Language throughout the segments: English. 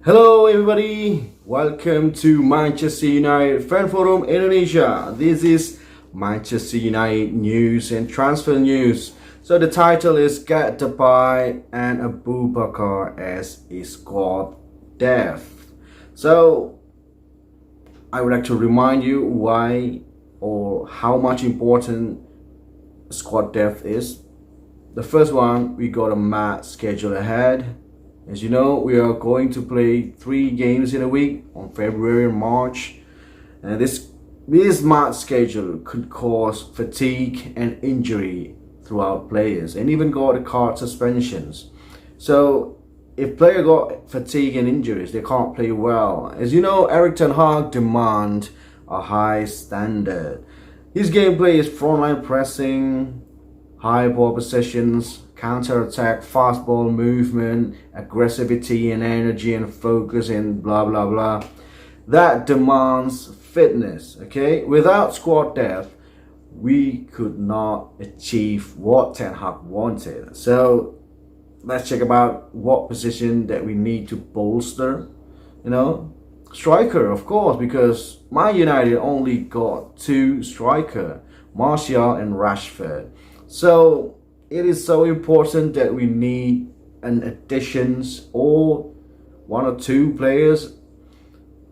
Hello everybody, welcome to Manchester United Fan Forum Indonesia. This is Manchester United news and transfer news. So the title is Get Depay and Aboubacar as a squad depth. So I would like to remind you why or how much important squad depth is. The first one, we got a mad schedule ahead. As you know, we are going to play 3 games in a week on February and March, and this mad schedule could cause fatigue and injury throughout players, and even got a card suspensions. So if player got fatigue and injuries, they can't play well. As you know, Erik ten Hag demand a high standard. His gameplay is frontline pressing, high ball possessions, counter-attack, fast ball movement, aggressivity and energy and focus and blah blah blah. That demands fitness, okay? Without squad depth, we could not achieve what Ten Hag wanted. So let's check about what position that we need to bolster. Striker, of course, because Man United only got 2 striker, Martial and Rashford. So it is so important that we need an additions or 1 or 2 players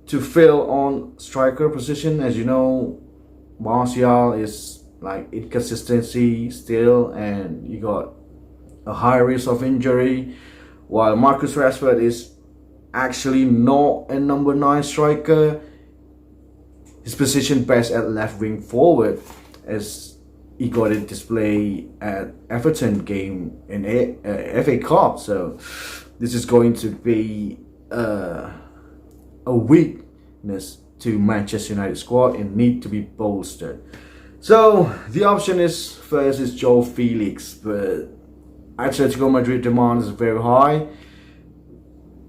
to fill on striker position. As you know, Martial is like inconsistency still, and you got a high risk of injury, while Marcus Rashford is actually not a number 9 striker. His position best at left wing forward, as he got a display at Everton game in FA Cup. So this is going to be a weakness to Manchester United squad and need to be bolstered. So the option is first is Joe Felix, but Atletico Madrid demand is very high.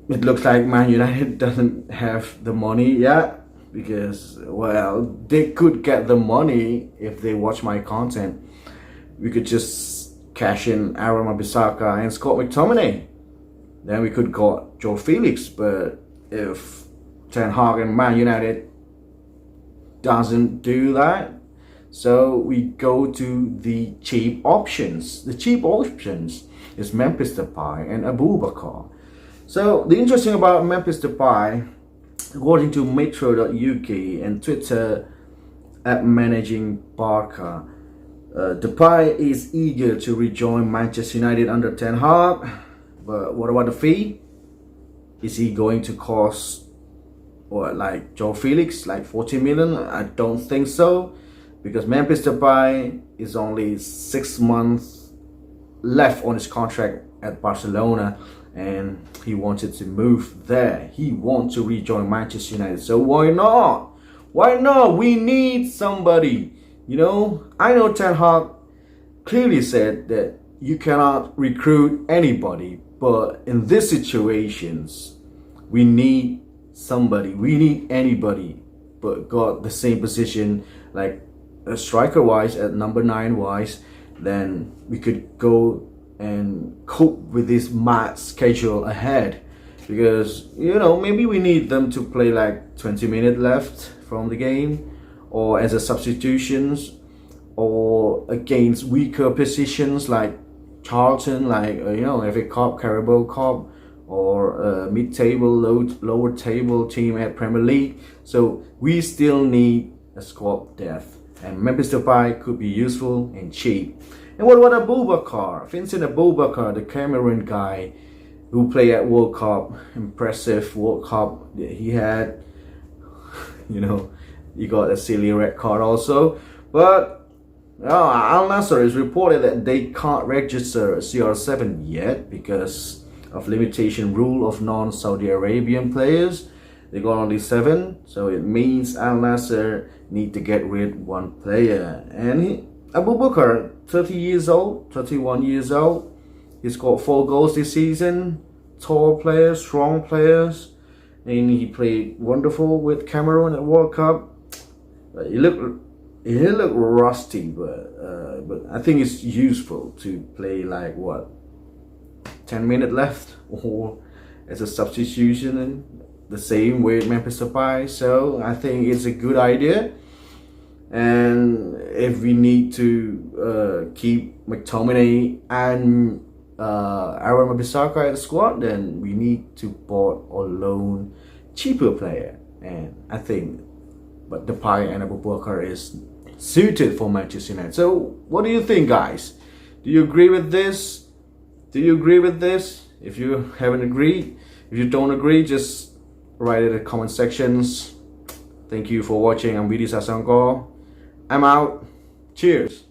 It looks like Man United doesn't have the money yet, because, well, they could get the money if they watch my content. We could just cash in Aboubacar and Scott McTominay. Then we could got Joe Felix. But if Ten Hag and Man United doesn't do that, so we go to the cheap options. The cheap options is Memphis Depay and Aboubacar. So the interesting about Memphis Depay, according to Metro.uk and Twitter at Managing Barker, Depay is eager to rejoin Manchester United under Ten Hag. But what about the fee? Is he going to cost what, like Joe Felix, like 40 million? I don't think so, because Memphis Depay is only 6 months left on his contract at Barcelona, and he wanted to move there. He wants to rejoin Manchester United. So why not? Why not? We need somebody. I know Ten Hag clearly said that you cannot recruit anybody, but in these situations, we need somebody. We need anybody, but got the same position, like a striker wise, at number 9 wise, then we could go and cope with this mad schedule ahead. Because maybe we need them to play like 20 minutes left from the game, or as a substitutions, or against weaker positions like Charlton, like FA Cup, Carabao Cup, or mid-table, lower table team at Premier League. So we still need a squad depth, and Memphis Depay could be useful and cheap. And what about Aboubacar? Vincent Aboubacar, the Cameroon guy who played at World Cup, impressive World Cup that he had. He got a silly red card also. But alnassr is reported that they can't register CR7 yet because of limitation rule of non-Saudi Arabian players. They got only 7, so it means alnassr need to get rid of 1 player. And Aboubacar, 30 years old, 31 years old. He scored 4 goals this season. Tall players, strong players, and he played wonderful with Cameroon at World Cup. But he looked rusty, but I think it's useful to play like 10 minutes left, or as a substitution, and the same with Memphis Depay. So I think it's a good idea. And if we need to keep McTominay and Aboubacar at the squad, then we need to bought or loan cheaper player. And I think but Depay and Aboubacar is suited for Manchester United. So what do you think, guys? Do you agree with this? Do you agree with this? If you haven't agreed, if you don't agree, just write it in the comment sections. Thank you for watching. I'm Vidi Sasangko. I'm out. Cheers.